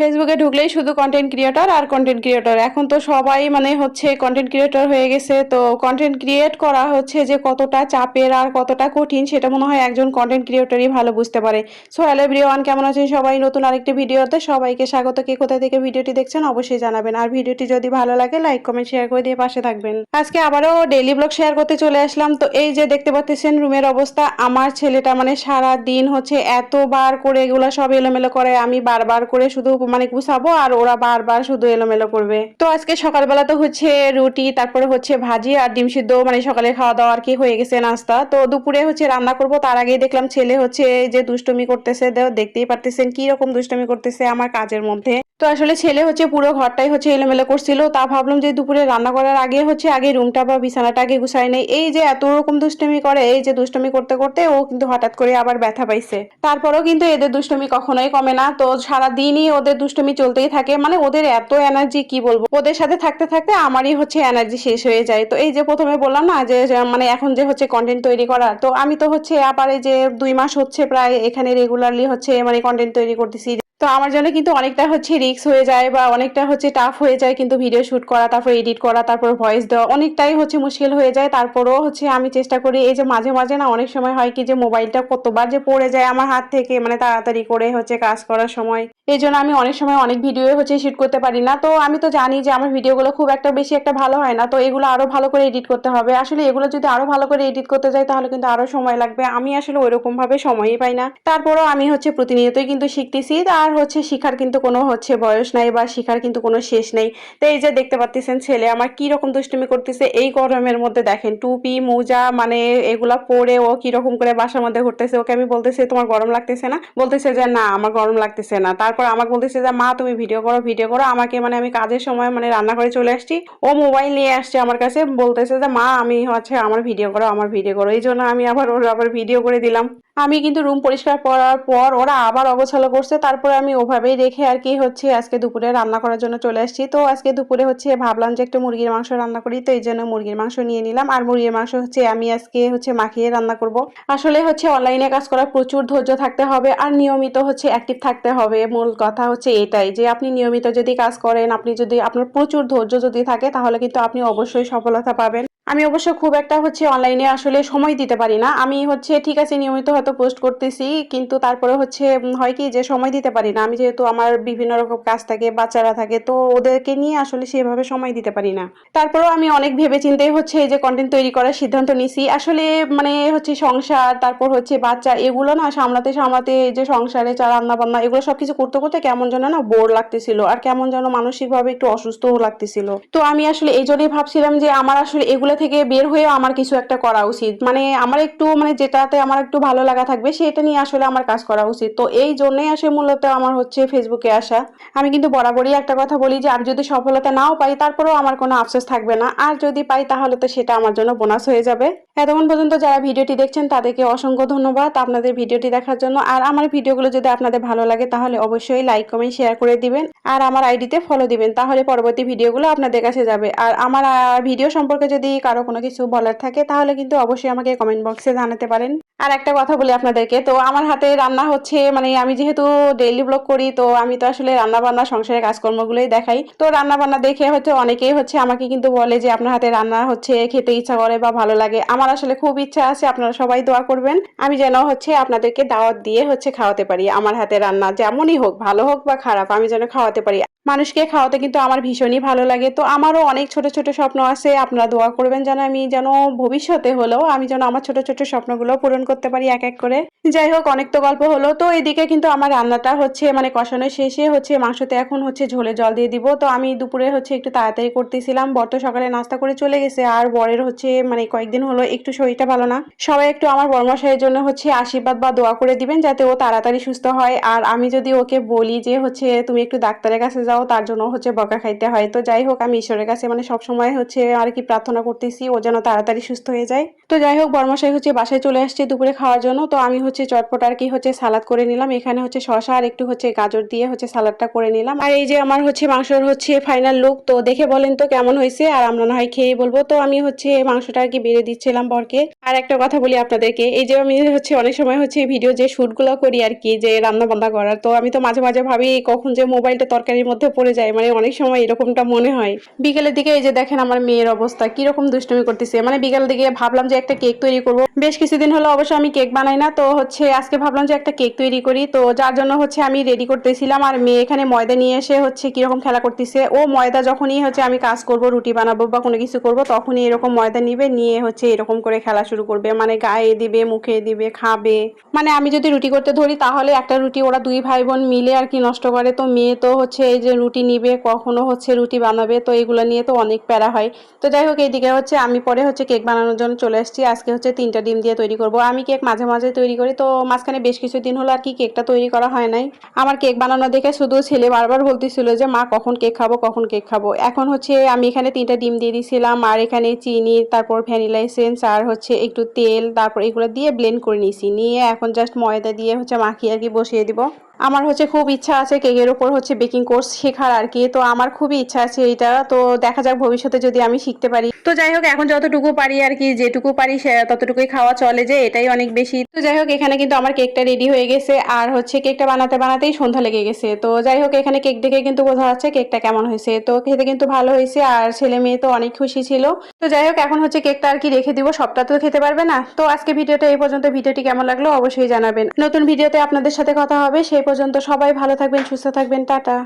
ফেসবুকে ঢুকলেই শুধু কন্টেন্ট ক্রিয়েটর আর কন্টেন্ট ক্রিয়েটর। এখন তো সবাই মানে হচ্ছে কন্টেন্ট ক্রিয়েটর হয়ে গেছে। তো কন্টেন্ট ক্রিয়েট করা হচ্ছে যে কতটা চাপের আর কতটা কঠিন সেটা মনে হয় একজন কন্টেন্ট ক্রিয়েটরই ভালো বুঝতে পারে। সো হ্যালো এভরিওয়ান, কেমন আছেন সবাই? নতুন আরেকটি ভিডিওতে সবাইকে স্বাগত। কে কোথা থেকে ভিডিওটি দেখছেন অবশ্যই জানাবেন। আর ভিডিওটি যদি ভালো লাগে লাইক কমেন্ট শেয়ার করে দিয়ে পাশে থাকবেন। আজকে আবারও ডেইলি ব্লগ শেয়ার করতে চলে আসলাম। তো এই যে দেখতে পাচ্ছেন রুমের অবস্থা, আমার ছেলেটা মানে সারা দিন হচ্ছে এতবার করে এগুলা সব এলোমেলো করে, আমি বারবার করে শুধু মানে গুছাবো আর ওরা বারবার শুধু এলোমেলো করবে। তো আজকে সকালবেলা তো হচ্ছে রুটি, তারপরে হচ্ছে ভাজি আর ডিম সিদ্ধ, মানে সকালে খাওয়া দাওয়া আর কি হয়ে গেছে নাস্তা। তো দুপুরে হচ্ছে রান্না করব, তার আগেই দেখলাম ছেলে হচ্ছে যে দুষ্টুমি করতেছে। দেখতেই পারতেছেন কি রকম দুষ্টুমি করতেছে আমার কাজের মধ্যে। তো আসলে ছেলে হচ্ছে পুরো ঘরটাই হচ্ছে এলোমেলো করছিল। তা ভাবলাম যে দুপুরে রান্না করার আগে হচ্ছে আগে রুমটা বা বিছানাটা আগে গুছাই নেই। এই যে এত রকম দুষ্টুমি করে, এই যে দুষ্টুমি করতে করতে ও কিন্তু হঠাৎ করে আবার ব্যথা পাইছে। তারপরেও কিন্তু এদের দুষ্টুমি কখনোই কমে না। তো সারা দিনই ওদের দুষ্টুমি চলতেই থাকে। মানে ওদের এত এনার্জি, কি বলবো, ওদের সাথে থাকতে থাকতে আমারই হচ্ছে এনার্জি শেষ হয়ে যায়। তো এই যে প্রথমে বললাম না যে মানে এখন যে হচ্ছে কন্টেন্ট তৈরি করা, তো আমি তো হচ্ছে আবার এই যে 2 মাস হচ্ছে প্রায় এখানে রেগুলারলি হচ্ছে মানে কন্টেন্ট তৈরি করতেছি। তো আমার জন্য কিন্তু অনেকটা হচ্ছে রিস্ক হয়ে যায় বা অনেকটা হচ্ছে টাফ হয়ে যায়, কিন্তু ভিডিও শুট করা, তারপর এডিট করা, তারপর ভয়েস দেওয়া অনেকটাই হচ্ছে মুশকিল হয়ে যায়। তারপরও হচ্ছে আমি চেষ্টা করি, এই যে মাঝে মাঝে না অনেক সময় হয় কি যে মোবাইলটা কতবার যে পড়ে যায় আমার হাত থেকে, মানে তাড়াতাড়ি করে হচ্ছে কাজ করার সময়। এই জন্য আমি অনেক সময় অনেক ভিডিও হচ্ছে শুট করতে পারি না। তো আমি তো জানি যে আমার ভিডিওগুলো খুব একটা বেশি একটা ভালো হয় না, তো এগুলো আরো ভালো করে এডিট করতে হবে। আসলে এগুলো যদি আরো ভালো করে এডিট করতে যাই তাহলে কিন্তু আরো সময় লাগবে। আমি আসলে ওইরকম ভাবে সময়ই পাই না। তারপরও আমি হচ্ছে প্রতিনিয়তই কিন্তু শিখতেছি। আর হচ্ছে শিখার কিন্তু কোনো হচ্ছে বয়স নাই বা শিখার কিন্তু কোনো শেষ নেই। তো এই যে দেখতে পাচ্ছেন ছেলে আমার কি রকম দুষ্টুমি করতেছে এই গরমের মধ্যে। দেখেন টুপি মোজা মানে এগুলা পরে ও কিরকম করে বাসার মধ্যে ঘুরতেছে। ওকে আমি বলতেছি তোমার গরম লাগতেছে না? বলতেছে যে না আমার গরম লাগতেছে না। তারপর আমাকে বলতেছে যে মা তুমি ভিডিও করো ভিডিও করো। আমাকে মানে আমি কাজের সময় মানে রান্নাঘরে চলে আসছি, ও মোবাইল নিয়ে আসছে আমার কাছে, বলতেছে যে মা আমি হচ্ছে আমার ভিডিও করো আমার ভিডিও করো। এই জন্য আমি আবার ওর আবার ভিডিও করে দিলাম। আমি কিন্তু রুম পরিষ্কার করার পর ওরা আবার অগোছালো করছে, তারপরে আমি ওভাবেই রেখে আর কি হচ্ছে আজকে দুপুরে রান্না করার জন্য চলে আসছি। তো আজকে দুপুরে হচ্ছে ভাবলাম যে একটু মুরগির মাংস রান্না করি, তো এই জন্য মুরগির মাংস নিয়ে নিলাম। আর মুরগির মাংস হচ্ছে আমি আজকে হচ্ছে মাখিয়ে রান্না করব। আসলে হচ্ছে অনলাইনে কাজ করার প্রচুর ধৈর্য থাকতে হবে আর নিয়মিত হচ্ছে অ্যাক্টিভ থাকতে হবে। মূল কথা হচ্ছে এটাই যে আপনি নিয়মিত যদি কাজ করেন, আপনি যদি আপনার প্রচুর ধৈর্য যদি থাকে তাহলে কিন্তু আপনি অবশ্যই সফলতা পাবেন। আমি অবশ্য খুব একটা হচ্ছে অনলাইনে আসলে সময় দিতে পারি না। আমি হচ্ছে ঠিক আছে নিয়মিত হয়তো পোস্ট করতেছি, কিন্তু তারপরে হচ্ছে হয় কি যে সময় দিতে পারি না। আমি যেহেতু আমার বিভিন্ন রকম কাজ থাকে, বাচ্চারা থাকে, তো ওদেরকে নিয়ে আসলে সেভাবে সময় দিতে পারি না। তারপরেও আমি অনেক ভেবে চিন্তেই হচ্ছে এই যে কন্টেন্ট তৈরি করার সিদ্ধান্ত নিছি। আসলে মানে হচ্ছে সংসার, তারপর হচ্ছে বাচ্চা, এগুলো না সামলাতে সামলাতে এই যে সংসারে চা রান্না বান্না এগুলো সবকিছু করতে করতে কেমন যেন না বোর লাগতেছিল আর কেমন যেন মানসিক ভাবে একটু অসুস্থও লাগতেছিল। তো আমি আসলে এই জন্যই ভাবছিলাম যে আমার আসলে এগুলো থেকে বের হয়ে আমার কিছু একটা করা উচিত। মানে আমার একটু মানে যেটাতে আমার একটু ভালো লাগা থাকবে সেটা নিয়ে আসলে আমার কাজ করা উচিত। তো এই জন্যই আসলে মূলত আমার হচ্ছে ফেসবুকে আসা। আমি কিন্তু বরাবরই একটা কথা বলি যে আমি যদি সফলতা নাও পাই তারপরেও আমার কোনো আফসোস থাকবে না, আর যদি পাই তাহলে তো সেটা আমার জন্য বোনাস হয়ে যাবে। এতক্ষণ পর্যন্ত যারা ভিডিওটি দেখছেন তাদেরকে অসংখ্য ধন্যবাদ আপনাদের ভিডিওটি দেখার জন্য। আর আমার ভিডিওগুলো যদি আপনাদের ভালো লাগে তাহলে অবশ্যই লাইক কমেন্ট শেয়ার করে দিবেন আর আমার আইডিতে ফলো দিবেন, তাহলে পরবর্তী ভিডিওগুলো আপনাদের কাছে যাবে। আর আমার ভিডিও সম্পর্কে যদি কারো কোনো কিছু বলার থাকে তাহলে কিন্তু অবশ্যই আমাকে কমেন্ট বক্সে জানাতে পারেন। আর একটা কথা বলি আপনাদেরকে, তো আমার হাতে রান্না হচ্ছে মানে আমি যেহেতু ডেইলি ব্লগ করি, তো আমি তো আসলে রান্না বান্না সংসারের কাজকর্মগুলোই দেখাই। তো রান্না বান্না দেখে হচ্ছে অনেকেই হচ্ছে আমাকে কিন্তু বলে যে আপনার হাতে রান্না হচ্ছে খেতে ইচ্ছা করে বা ভালো লাগে। আমার আসলে খুব ইচ্ছা আছে, আপনারা সবাই দোয়া করবেন আমি যেন হচ্ছে আপনাদেরকে দাওয়াত দিয়ে হচ্ছে খাওয়াতে পারি। আমার হাতে রান্না যেমনই হোক, ভালো হোক বা খারাপ, আমি যেন খাওয়াতে পারি। মানুষকে খাওয়াতে কিন্তু আমার ভীষণই ভালো লাগে। তো আমারও অনেক ছোট ছোট স্বপ্ন আছে, আপনারা দোয়া করবেন যেন আমি যেন ভবিষ্যতে হলেও আমি যেন আমার ছোট ছোট স্বপ্নগুলো পূরণ করতে পারি এক এক করে। যাই হোক, অনেক তো গল্প হলো। তো এদিকে কিন্তু আমার রান্নাটা হচ্ছে মানে কষানো শেষে হচ্ছে মাংসতে এখন হচ্ছে ঝোলে জল দিয়ে দিব। তো আমি দুপুরে হচ্ছে একটু তাড়াতাড়ি করতেছিলাম, বর তো সকালে নাস্তা করে চলে গেছে আর বরের হচ্ছে মানে কয়েকদিন হলো একটু শরীরটা ভালো না। সবাই একটু আমার বর্মশাইয়ের জন্য হচ্ছে আশীর্বাদ বা দোয়া করে দিবেন যাতে ও তাড়াতাড়ি সুস্থ হয়। আর আমি যদি ওকে বলি যে হচ্ছে তুমি একটু ডাক্তারের কাছে যাও তার জন্য হচ্ছে বকা খাইতে হয়। তো যাই হোক আমি ঈশ্বরের কাছে মানে সবসময় হচ্ছে আর কি প্রার্থনা করতেছি ও যেন তাড়াতাড়ি সুস্থ হয়ে যায়। তো যাই হোক বরমশাই হচ্ছে বাসায় চলে আসছে দুপুরে খাওয়ার জন্য। তো আমি হচ্ছে চটপট আর কি হচ্ছে সালাদ করে নিলাম। এখানে হচ্ছে শসা আর একটু হচ্ছে গাজর দিয়ে হচ্ছে সালাদটা করে নিলাম। আর এই যে আমার হচ্ছে মাংসর হচ্ছে ফাইনাল লুক। তো দেখে বলেন তো কেমন হয়েছে, আর আমরা না হয় খেয়ে বলবো। তো আমি হচ্ছে মাংসটা আর কি বেড়ে দিচ্ছিলাম বরকে। আর একটা কথা বলি আপনাদেরকে, এই যে আমি হচ্ছে অনেক সময় হচ্ছে ভিডিও যে শুট গুলো করি আর কি, যে রান্না বান্না করার, তো আমি তো মাঝে মাঝে ভাবি কখন যে মোবাইলটা তরকারির মধ্যে পড়ে যায়, মানে অনেক সময় এরকমটা মনে হয়। বিকেলের দিকে এই যে দেখেন আমার মেয়ের অবস্থা কিরকম দুষ্টুমি করতেছে। মানে বিকেলের দিকে ভাবলাম যে একটা কেক তৈরি করব। বেশ কিছুদিন হলো অবশ্য আমি কেক বানাই না, তো হচ্ছে আজকে ভাবলাম যে একটা কেক তৈরি করি। তো যার জন্য হচ্ছে আমি রেডি করতেছিলাম, আর মেয়ে এখানে ময়দা নিয়ে এসে হচ্ছে কিরকম খেলা করতেছে। ও ময়দা যখনই হচ্ছে আমি কাজ করব, রুটি বানাবো বা কোনো কিছু করব, তখনই এরকম ময়দা নিবে, নিয়ে হচ্ছে এরকম করে খেলা শুরু করবে। মানে গায়ে দিবে, মুখে দিবে, খাবে। মানে আমি যদি রুটি করতে ধরি তাহলে একটা রুটি ওরা দুই ভাই বোন মিলে আর কি নষ্ট করে। তো মেয়ে তো হচ্ছে এই যে রুটি নিবে, কখনো হচ্ছে রুটি বানাবে, তো এগুলো নিয়ে তো অনেক প্যারা হয়। তো যাই হোক এইদিকে হচ্ছে আমি পরে হচ্ছে কেক বানানোর জন্য চলে আসছি। আজকে হচ্ছে 3টা ডিম দিয়ে তৈরি করব। আমি কেক মাঝে মাঝে তৈরি করি, তো মাঝখানে বেশ কিছুদিন হলো আর কি কেকটা তৈরি করা হয় নাই। আমার কেক বানানো দেখে শুধু ছেলে বারবার বলতেছিল যে মা কখন কেক খাবো, কখন কেক খাবো। এখন হচ্ছে আমি এখানে 3টা ডিম দিয়ে দিয়েছিলাম, আর এখানে চিনি, তারপর ভ্যানিলা এসেন্স, আর হচ্ছে একটু তেল, তারপর এগুলো দিয়ে ব্লেন্ড করে নিয়েছি। নিয়ে এখন জাস্ট ময়দা দিয়ে হচ্ছে মাখিয়ে আর কি বসিয়ে দিব। আমার হচ্ছে খুব ইচ্ছা আছে কেকের উপর হচ্ছে বেকিং কোর্স শেখার আর কি। তো আমার খুবই ইচ্ছা আছে এটা। তো দেখা যাক ভবিষ্যতে যদি আমি শিখতে পারি। তো যাই হোক এখন যতটুকু পারি আর কি, যেটুকু পারি ততটুকুই খাওয়া চলে, যে এটাই অনেক বেশি। তো যাই হোক এখানে কিন্তু আমার কেকটা রেডি হয়ে গেছে, আর হচ্ছে কেকটা বানাতে বানাতেই সন্ধ্যা লেগে গেছে। তো যাই হোক এখানে কেক দেখে কিন্তু বোঝা যাচ্ছে কেকটা কেমন হয়েছে। তো খেতে কিন্তু ভালো হয়েছে, আর ছেলে মেয়ে তো অনেক খুশি ছিল। তো যাই হোক এখন হচ্ছে কেকটা আর কি রেখে দিব, সবটা তো খেতে পারবে না। তো আজকে ভিডিওটা এই পর্যন্ত। ভিডিওটি কেমন লাগলো অবশ্যই জানাবেন। নতুন ভিডিওতে আপনাদের সাথে কথা হবে, সেই পর্যন্ত সবাই ভালো থাকবেন, সুস্থ থাকবেন, টাটা।